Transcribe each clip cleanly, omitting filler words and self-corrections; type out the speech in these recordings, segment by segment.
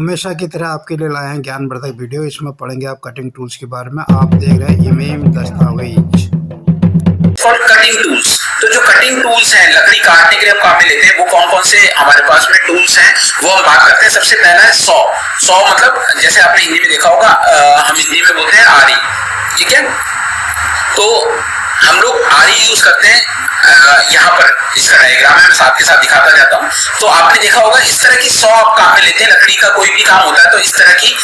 हमेशा की तरह आपके लिए लाए हैं ज्ञानवर्धक वीडियो। इसमें पढ़ेंगे आप कटिंग टूल्स के बारे में। आप देख रहे हैं इमेम दस्तावेज फॉर कटिंग टूल्स। तो जो कटिंग टूल्स हैं लकड़ी काटने के लिए हम काम में लेते हैं वो कौन कौन से हमारे पास में टूल्स हैं वो हम बात करते हैं। सबसे पहला है सॉ। सॉ मतलब जैसे आपने हिंदी में देखा होगा, हम हिंदी में बोलते हैं आरी। ठीक है, तो हम लोग आरी यूज करते हैं। यहाँ पर इसका डायग्राम है, मैं साथ के साथ दिखाता जाता हूँ। तो आपने देखा होगा इस तरह की सॉ आप काम में लेते हैं। लकड़ी का कोई भी काम होता है तो इस तरह की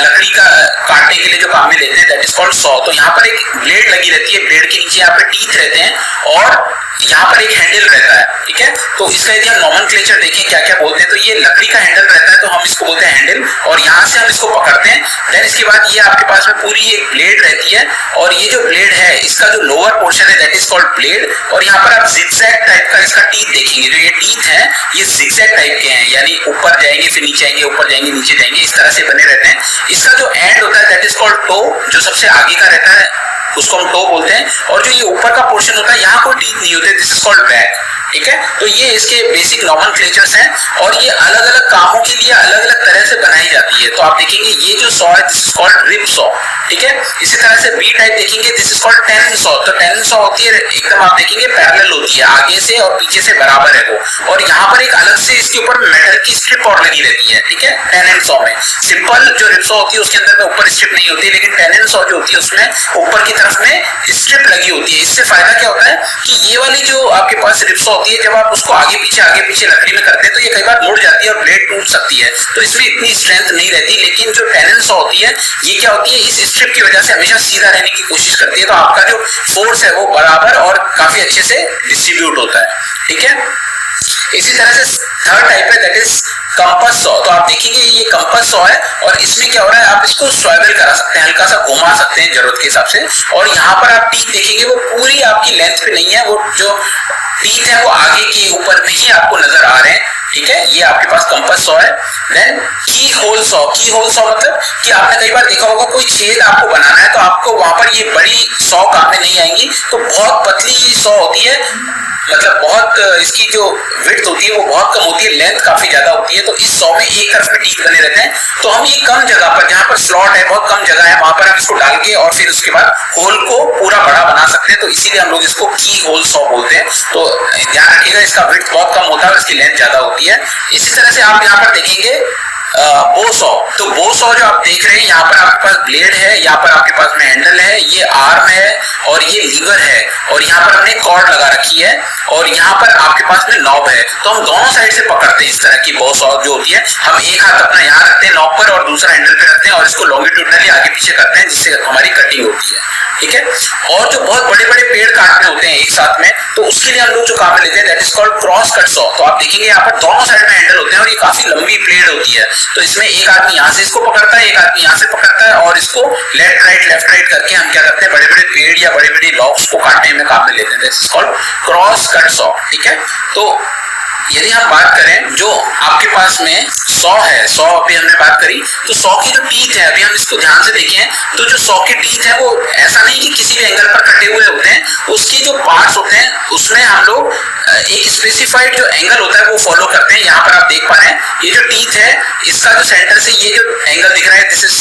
लकड़ी का काटने के लिए जो काम में लेते हैं दैट इज कॉल्ड सॉ। तो यहाँ पर एक ब्लेड लगी रहती है, ब्लेड के नीचे यहाँ पे टीथ रहते हैं और यहाँ पर एक हैंडल रहता है। ठीक है, तो इसका यदि हम नॉमेनक्लेचर देखें क्या क्या बोलते हैं तो ये लकड़ी का हैंडल रहता है तो हम इसको बोलते हैं हैंडल, और यहाँ से हम इसको पकड़ते हैं। देन इसके बाद ये आपके पास में पूरी एक ब्लेड रहती है और ये जो ब्लेड है इसका जो लोअर पोर्शन है दैट इज कॉल्ड ब्लेड। और यहाँ पर आप जिगजैग टाइप का इसका टीथ देखेंगे। जो ये टीथ है ये जिगजैग टाइप के हैं, यानी ऊपर जाएंगे फिर नीचे आएंगे, ऊपर जाएंगे नीचे जाएंगे, इस तरह से बने रहते हैं। इसका जो एंड होता है दैट इज कॉल्ड टो, जो सबसे आगे का रहता है उसको हम टो बोलते हैं। और जो ये ऊपर का पोर्शन होता है यहाँ कोई टीथ नहीं होते, दिस इज कॉल्ड बैक। ठीक है, तो ये इसके बेसिक नॉमेनक्लेचर्स हैं और ये अलग अलग कामों के लिए अलग अलग तरह से बनाई जाती है। तो आप देखेंगे ये जो सॉ है this is called rib saw. ठीक है, इसी तरह से बी टाइप देखेंगे this is called tenon saw. तो टेनन सॉ होती है एकदम आप देखेंगे पैरेलल होती है, आगे से और पीछे से बराबर है वो, और यहाँ पर एक अलग से इसके ऊपर मेटल की स्ट्रिप और लगी रहती है। ठीक है, टेनन सॉ में सिंपल जो रिब सॉ होती है उसके अंदर में ऊपर स्ट्रिप नहीं होती, लेकिन टेनन सॉ जो होती है उसमें ऊपर की तरफ में स्ट्रिप लगी होती है। इससे फायदा क्या होता है कि ये वाली जो आपके पास रिब सॉ होती है जब आप उसको आगे पीछे लकड़ी में करते हैं तो ये कई बार मुड़ जाती है और ब्लेड टूट सकती है, तो इसमें इतनी स्ट्रेंथ नहीं रहती। लेकिन जो टेनन सॉ होती है ये क्या होती है, इस स्ट्रिप की वजह से हमेशा सीधा रहने की कोशिश करती है, तो आपका जो फोर्स है वो बराबर और काफी अच्छे से डिस्ट्रीब्यूट होता है। ठीक है, इसी तरह से थर्ड टाइप है दैट इज कंपास सॉ। तो आप देखेंगे ये कंपास सॉ है और इसमें क्या हो रहा है आप इसको स्वेबल करा सकते हैं, हल्का सा घुमा सकते हैं जरूरत के हिसाब से। और यहाँ पर आप टीथ देखेंगे वो पूरी आपकी लेंथ पे नहीं है, वो जो टीथ है वो आगे के ऊपर में ही आपको नजर आ रहे हैं। ठीक है, ये आपके पास कंपास सॉ है। देन की होल सॉ। की होल सॉ मतलब कि आपने कई बार देखा होगा कोई छेद आपको बनाना है तो आपको वहां पर ये बड़ी सॉ काम में नहीं आएंगी, तो बहुत पतली ये सॉ होती है, मतलब बहुत इसकी जो विड्थ होती है वो बहुत कम होती है, लेंथ काफी ज्यादा होती है। तो इस सॉ में एक तरफ में टीथ बने रहते हैं, तो हम ये कम जगह पर जहां पर स्लॉट है बहुत कम जगह है वहां पर हम इसको डाल के और फिर उसके बाद होल को पूरा बड़ा बना सकते हैं, तो इसीलिए हम लोग इसको की होल सॉ बोलते हैं। तो ध्यान रखिएगा इसका विड्थ बहुत कम होता है और इसकी लेंथ ज्यादा होती है। इसी तरह से आप यहाँ पर देखेंगे बो सॉ। तो बो सॉ जो आप देख रहे हैं यहाँ पर आपके पास ब्लेड है, यहाँ पर आपके पास में हैंडल है, ये आर्म है और ये लीवर है, और यहाँ पर हमने कॉर्ड लगा रखी है और यहाँ पर आपके पास में नॉब है। तो हम दोनों साइड से पकड़ते हैं इस तरह की बो सॉ जो होती है। हम एक हाथ अपना यहाँ रखते हैं नॉब पर और दूसरा हैंडल पे रखते हैं और इसको लॉन्गिट्यूडनली आगे पीछे करते हैं जिससे हमारी कटिंग होती है। ठीक है, और जो बहुत बड़े बड़े पेड़ काटने होते हैं एक साथ में तो उसके लिए हम लोग जो काम में लेते हैं that is called cross cut saw. तो आप देखेंगे यहाँ पर दोनों साइड में हैंडल होते हैं और ये काफी लंबी ब्लेड होती है, तो इसमें एक आदमी यहाँ से इसको पकड़ता है, एक आदमी यहाँ से पकड़ता है और इसको लेफ्ट राइट करके हम क्या करते हैं बड़े बड़े पेड़ या बड़े बड़े लॉग्स को काटने में काम में लेते हैं, that is called cross cut saw. ठीक है, तो यदि हम बात करें जो आपके पास में सॉ है, सॉ अभी हमने बात करी, तो सॉ की जो टीथ है अभी हम इसको ध्यान से देखें तो जो सॉ के टीथ है वो ऐसा नहीं कि किसी भी एंगल पर कटे हुए होते हैं, उसके जो पार्ट्स होते हैं उसमें हम लोग एक स्पेसिफाइड जो एंगल होता है वो फॉलो करते हैं। यहाँ पर आप देख पा रहे हैं ये जो टीथ है इसका जो सेंटर से ये जो एंगल दिख रहा है दिस इज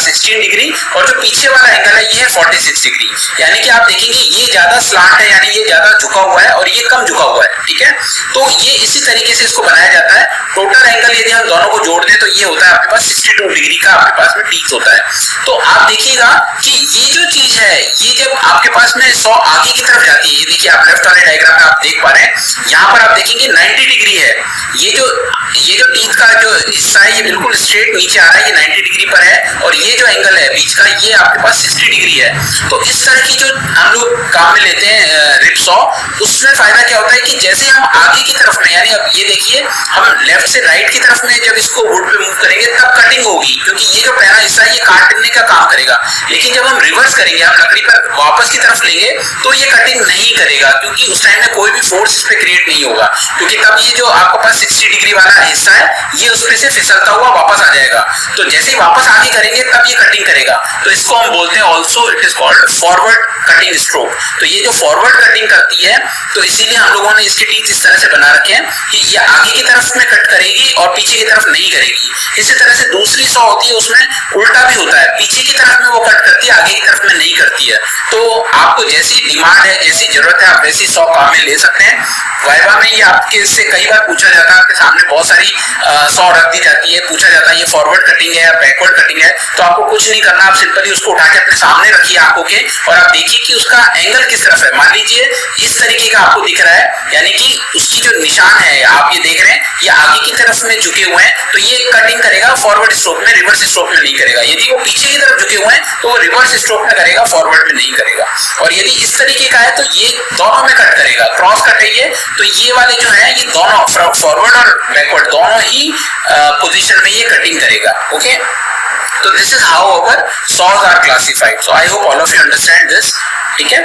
16 डिग्री और जो पीछे वाला एंगल है ये है 46 डिग्री, यानी कि आप देखेंगे ये ज्यादा स्लांट है, यानी ये ज्यादा झुका हुआ है और ये कम झुका हुआ है। ठीक है, तो ये इसी तरीके से इसको बनाया जाता है। टोटल एंगल यदि हम दोनों को जोड़ दें तो ये होता है आपके पास 62 डिग्री का आपके पास में टीथ होता है। तो आप देखिएगा कि ये जो चीज है ये जब आपके पास में सॉ आगे की तरफ जाती है, ये देखिए आप लेफ्ट वाले डायग्राम में आप देख पा रहे हैं यहाँ पर आप देखेंगे 90 डिग्री है, ये जो टीथ का जो हिस्सा है ये बिल्कुल स्ट्रेट नीचे आ रहा है, ये 90 डिग्री पर है और ये जो एंगल है बीच का ये आपके पास 60 डिग्री है। तो इस तरह की जो हम लोग काम में लेते हैं रिब सॉ, उसमें फायदा क्या होता है कि जैसे हम आगे की तरफ में, यानी अब ये देखिए हम लेफ्ट से राइट की तरफ में जब इसको वुड पे मूव करेंगे तब कटिंग होगी, क्योंकि ये जो पैना हिस्सा ये काटने का काम करेगा। लेकिन जब हम रिवर्स करेंगे, हम लकड़ी पर वापस की तरफ लेंगे तो ये कटिंग नहीं करेगा, क्योंकि उस टाइम में कोई भी फोर्स इस पे क्रिएट नहीं होगा, क्योंकि तब ये जो आपके पास 60 डिग्री वाला हिस्सा है ये उस पे से फिसलता हुआ वापस आ जाएगा। तो जैसे ही वापस आगे करेंगे तब ये कटिंग करेगा। तो इसको हम बोलते हैं also it is called forward cutting stroke. तो ये जो फॉरवर्ड कटिंग करती है, तो इसीलिए हम लोगों ने इसके टीथ इस तरह से बना रखे हैं कि ये आगे की तरफ में कट करेगी और पीछे की तरफ नहीं करेगी। इसी तरह से दूसरी सॉ होती है, उसमें उल्टा भी होता है, पीछे की तरफ में वो कट करती है, आगे की तरफ में नहीं करती है। तो आपको जैसी डिमांड है, जैसी जरूरत है, आप वैसी सॉ काम में ले सकते हैं। वाइवा में ये आपके से कई बार पूछा जाता है, आपके सामने बहुत सारी सॉ रख दी जाती है, पूछा जाता है ये फॉरवर्ड कटिंग है या बैकवर्ड कटिंग है। तो आपको कुछ नहीं करना, आप सिंपली उसको उठा के अपने सामने रखिए आंखों के, और आप देखिए कि उसका एंगल किस तरफ है। मान लीजिए इस तरीके का आपको दिख रहा है, यानी कि उसकी जो निशान है आप ये देख रहे हैं ये आगे की तरफ में झुके हुए हैं, तो ये कटिंग करेगा फॉरवर्ड स्ट्रोक में, रिवर्स स्ट्रोक में नहीं करेगा। यदि वो पीछे की तरफ झुके हुए हैं तो वो रिवर्स स्ट्रोक में करेगा, फॉरवर्ड में नहीं करेगा। और यदि इस तरीके का है तो ये दोनों में कट करेगा, क्रॉस कट है ये, तो ये वाले जो है ये दोनों फॉरवर्ड और बैकवर्ड दोनों ही पोजीशन में ये कटिंग करेगा। ओके, तो this is how our saws are classified. So I hope all of you understand this. ठीक है,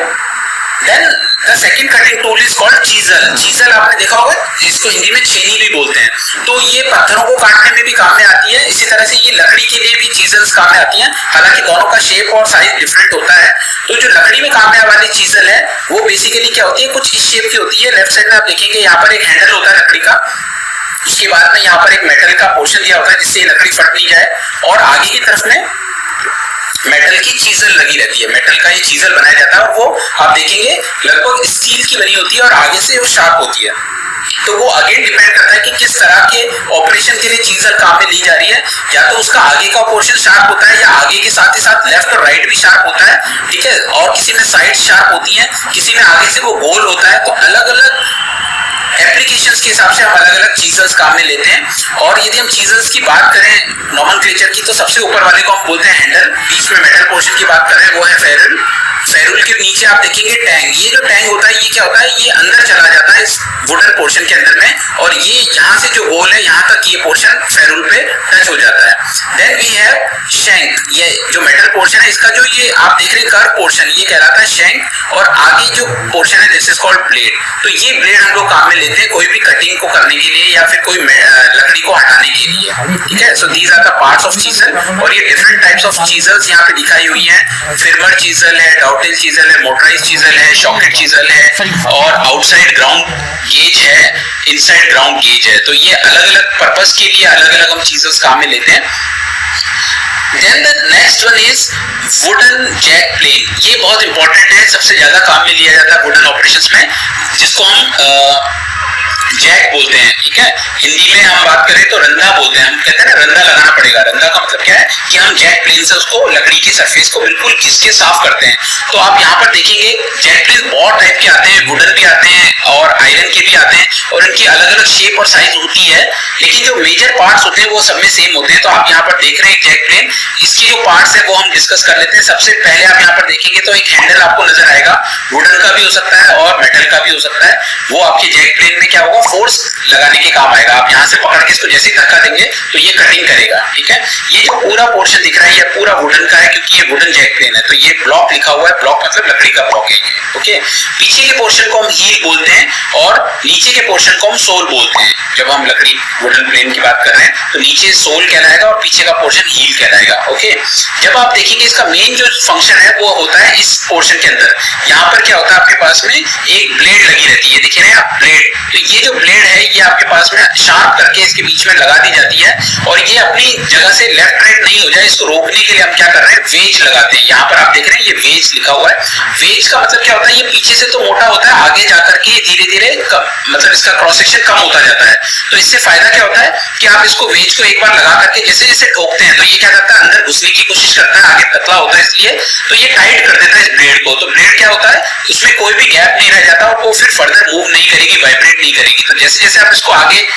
then the second cutting tool is called chisel. Chisel आपने देखा होगा, इसको हिंदी में छेनी भी बोलते हैं। तो ये पत्थरों को काटने में भी काम में आती है, इसी तरह से ये लकड़ी के लिए भी चीजल्स काम में आती हैं। हालांकि दोनों का शेप और साइज डिफरेंट होता है। तो जो लकड़ी में काम में वाली चीजल है वो बेसिकली क्या होती है, कुछ इस शेप की होती है। लेफ्ट साइड में आप देखेंगे यहाँ पर एक हैंडल होता है लकड़ी का, उसके बाद में यहाँ पर एक मेटल का पोर्शन दिया होता है जिससे लकड़ी फट नहीं जाए, और आगे की तरफ में मेटल की चीजल लगी रहती है। मेटल का ये चीजल बनाया जाता है और वो आप देखेंगे लगभग स्टील की बनी होती है और आगे से वो शार्प होती है। तो वो अगेन डिपेंड करता है कि किस तरह के ऑपरेशन के लिए चीजल काम में ली जा रही है। या तो उसका आगे का पोर्शन शार्प होता है, या आगे के साथ ही साथ लेफ्ट और राइट भी शार्प होता है। ठीक है, और किसी में साइड शार्प होती है, किसी में आगे से वो गोल होता है। तो अलग अलग एप्लीकेशंस के हिसाब से हम अलग अलग चीजल्स काम में लेते हैं। और यदि हम चीजल्स की बात करें नॉमेनक्लेचर की, तो सबसे ऊपर वाले को हम बोलते हैं हैंडल, बीच में मेटल पोर्शन की बात कर रहे हैं वो है फेरुल। फेरुल के नीचे आप देखेंगे टैंग। ये जो टैंग होता है ये क्या होता है, ये अंदर चला जाता है इस वुडन पोर्शन के अंदर में, और ये यहाँ से जो होल है यहाँ तक ये पोर्शन फेरुल पे टच हो जाता है। Then we have shank. ये जो मेटल पोर्शन है इसका जो ये आप देख रहे हैं कर्व पोर्शन, ये कहलाता है शैंक। और आगे जो पोर्शन है दिस इज कॉल्ड ब्लेड। तो ये ब्लेड हम लोग काम में लेते हैं कोई भी कटिंग को करने के लिए या फिर कोई लकड़ी को हटाने के लिए। ठीक है, so these are the parts of chisel. और ये डिफरेंट टाइप्स ऑफ चीजल्स यहाँ पे दिखाई हुई है। फिरमर चीजल है, डाउटेल चीजल है, मोटराइज चीजल है, शॉकेट चीजल है, और आउटसाइड ग्राउंड गेज है, इनसाइड ग्राउंड गेज है। तो ये अलग अलग पर्पस के लिए अलग अलग हम चीजल्स काम में लेते हैं। Then the next one is wooden jack plane। ये बहुत इंपॉर्टेंट है, सबसे ज्यादा काम में लिया जाता है वुडन ऑपरेशंस में, जिसको हम जैक बोलते हैं। ठीक है, हिंदी में हम बात करें तो रंधा बोलते हैं। हम कहते हैं ना रंधा लगाना पड़ेगा। रंधा का मतलब क्या है कि हम जैक प्लेन से उसको लकड़ी की सरफेस को बिल्कुल घिस के साफ करते हैं। तो आप यहाँ पर देखेंगे जैक प्लेन बहुत टाइप के आते हैं, वुडन भी आते हैं और आयरन के भी आते हैं, और इनकी अलग अलग शेप और साइज होती है, लेकिन जो मेजर पार्ट्स होते हैं वो सब में सेम होते हैं। तो आप यहाँ पर देख रहे हैं जैक प्लेन, इसकी जो पार्ट्स है वो हम डिस्कस कर लेते हैं। सबसे पहले आप यहाँ पर देखेंगे तो एक हैंडल आपको नजर आएगा, वुडन का भी हो सकता है और मेटल का भी हो सकता है। वो आपके जैक प्लेन में क्या होगा, फोर्स लगाने के काम आएगा। आप यहाँ से पकड़ के इसको जैसे ही धक्का देंगे तो ये कटिंग करेगा। ठीक है, ये जो पूरा पोर्शन दिख रहा है ये पूरा वुडन का है, क्योंकि ये वुडन जैक प्लेन है। तो ये ब्लॉक लिखा हुआ है, ब्लॉक मतलब लकड़ी का ब्लॉक है ये। ओके, पीछे के पोर्शन को हम हील बोलते हैं और नीचे के पोर्शन को हम सोल बोलते हैं। जब हम लकड़ी वुडन प्लेन की बात कर रहे हैं तो नीचे सोल कहलाएगा और पीछे का पोर्शन हील कहलाएगा। ओके, जब आप देखेंगे इसका मेन जो फंक्शन है वो होता है इस पोर्शन के अंदर। यहाँ पर क्या होता है, आपके पास में एक ब्लेड लगी रहती है, देख रहे हैं आप ब्लेड। तो ये जो ब्लेड है ये आपके पास में शार्प करके इसके बीच में लगा दी जाती है, और ये अपनी जगह से लेफ्ट राइट नहीं हो जाए इसको रोकने के लिए हम क्या कर रहे हैं, वेज लगाते हैं। यहाँ पर आप देख रहे हैं ये वेज लिखा हुआ है। वेज का मतलब क्या होता है, ये पीछे से तो मोटा होता है, आगे जाकर के धीरे धीरे मतलब इसका क्रॉस सेक्शन कम होता जाता है। तो इससे फायदा क्या होता है कि आप इसको वेज को एक बार लगा करके जैसे जैसे ठोकते हैं तो ये क्या करता है, अंदर घुसने की कोशिश कोशिश करता है, आगे पतला होता है इसलिए, तो ये टाइट कर देता है इस ब्लेड को। तो ब्लेड क्या होता है, उसमें कोई भी गैप नहीं रह जाता और वो फिर फर्दर मूव नहीं करेगी, वाइब्रेट नहीं करेगी। तो जैसे जैसे आप इसको आगे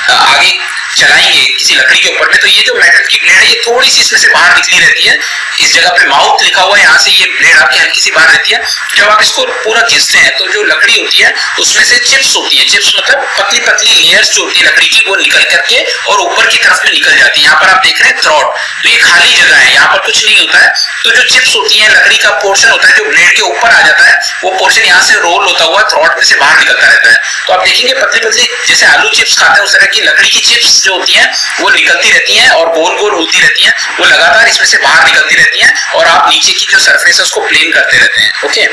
आगे चलाएंगे किसी लकड़ी के ऊपर में, तो ये जो मेटल की ब्लेड है ये थोड़ी सी इसमें से बाहर निकली रहती है। इस जगह पे माउथ लिखा हुआ है, यहाँ से ये ब्लेड आपकी हल्की सी बाहर रहती है। जब आप इसको पूरा घिसते हैं तो जो लकड़ी होती है उसमें से चिप्स होती है, चिप्स मतलब पतली पतली लेयर्स जो होती है लकड़ी की, वो निकल करके और ऊपर की तरफ में निकल जाती है। यहाँ पर आप देख रहे हैं थ्रॉड, तो ये खाली जगह है, यहाँ पर कुछ नहीं होता है। तो जो चिप्स होती है, लकड़ी का पोर्शन होता है जो ब्लेड के ऊपर आ जाता है, वो पोर्शन यहाँ से रोल होता हुआ थ्रॉड में से बाहर निकलता रहता है। तो आप देखेंगे पतली पतली जैसे आलू चिप्स खाते हैं उस तरह की लकड़ी की चिप्स जो होती हैं वो निकलती रहती हैं और गोल गोल होती रहती हैं, वो लगातार इसमें से बाहर निकलती रहती हैं और आप नीचे की जो सरफेस है उसको प्लेन करते रहते हैं। ओके,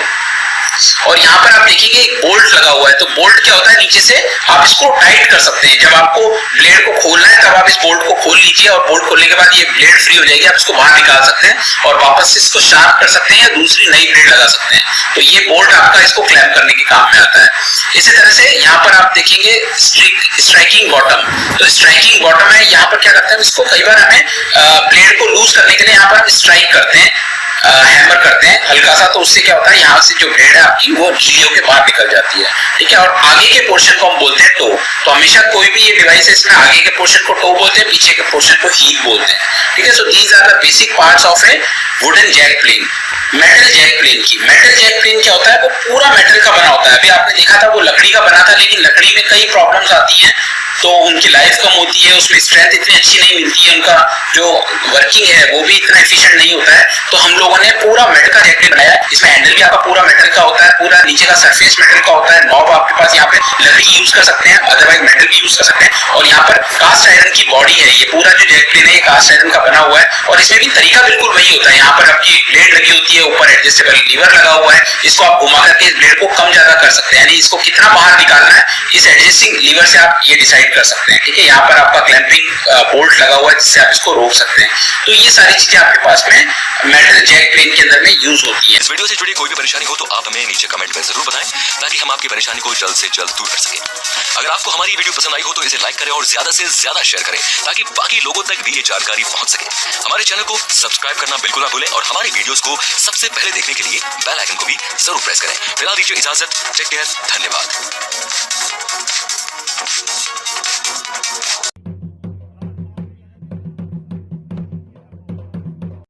और यहाँ पर आप देखेंगे एक बोल्ट लगा हुआ है। तो बोल्ट क्या होता है, नीचे से आप इसको टाइट कर सकते हैं। जब आपको ब्लेड को खोलना है तब आप इस बोल्ट को खोल लीजिए और बोल्ट खोलने के बाद ये ब्लेड फ्री हो जाएगी, आप इसको बाहर निकाल सकते हैं और वापस से इसको शार्प कर सकते हैं या दूसरी नई ब्लेड लगा सकते हैं। तो ये बोल्ट आपका इसको क्लैंप करने के काम में आता है। इसी तरह से यहाँ पर आप देखेंगे स्ट्राइकिंग बॉटम। तो स्ट्राइकिंग बॉटम है, यहाँ पर क्या करते हैं, इसको कई बार हमें ब्लेड को लूज करने के लिए यहाँ पर हम स्ट्राइक करते हैं, हैमर करते हैं हल्का सा, तो उससे क्या होता है यहाँ से जो ब्लेड है आपकी वो ढीली होकर बाहर निकल जाती है। ठीक है, और आगे के पोर्शन को हम बोलते हैं टो। तो हमेशा कोई भी ये डिवाइस है इसमें आगे के पोर्शन को टो बोलते हैं, पीछे के पोर्शन को हील बोलते हैं। ठीक है, so these are the basic parts of a wooden jack plane. Metal jack plane की, मेटल जैक प्लेन क्या होता है, वो पूरा मेटल का बना होता है। अभी आपने देखा था वो लकड़ी का बना था, लेकिन लकड़ी में कई प्रॉब्लम्स आती हैं, तो उनकी लाइफ कम होती है, उसमें स्ट्रेंथ इतनी अच्छी नहीं मिलती है, उनका जो वर्किंग है वो भी इतना एफिशिएंट नहीं होता है। तो हम लोगों ने पूरा मेटल का जैकेट बनाया है। इसमें हैंडल भी आपका पूरा मेटल का होता है, पूरा नीचे का सरफेस मेटल का होता है। नॉब आपके पास यहाँ पे लकड़ी यूज कर सकते हैं, अदरवाइज मेटल भी यूज कर सकते हैं। और यहाँ पर कास्ट आयरन की बॉडी है, ये पूरा जो जैक प्लेन है ये कास्ट आयरन का बना हुआ है। और इसमें भी तरीका बिल्कुल वही होता है, यहाँ पर आपकी ब्लेड लगी होती है, ऊपर एडजस्टेबल लीवर लगा हुआ है, इसको आप घुमा करके इस ब्लेड को कम ज्यादा कर सकते हैं, यानी इसको कितना बाहर निकालना है इस एडजस्टिंग लीवर से आप ये डिसाइड कर सकते हैं। ठीक है, यहाँ पर आपका क्लैंपिंग बोल्ट लगा हुआ है जिससे आप इसको रोक सकते हैं। तो ये सारी चीजें आपके पास में मेटल जैक प्लेन के अंदर में यूज होती है। इस वीडियो से जुड़ी कोई भी परेशानी हो तो आप हमें नीचे कमेंट में जरूर बताएं, ताकि हम आपकी परेशानी को जल्द से जल्द दूर कर सकें। अगर आपको हमारी वीडियो पसंद आई हो तो इसे लाइक करें और ज्यादा से ज्यादा शेयर करें, ताकि बाकी लोगों तक भी ये जानकारी पहुंच सके। हमारे चैनल को सब्सक्राइब करना बिल्कुल ना भूलें और हमारी वीडियोस को सबसे पहले देखने के लिए बेल आइकन को भी जरूर प्रेस करें। फिलहाल दीजिए इजाजत, टेक केयर, धन्यवाद।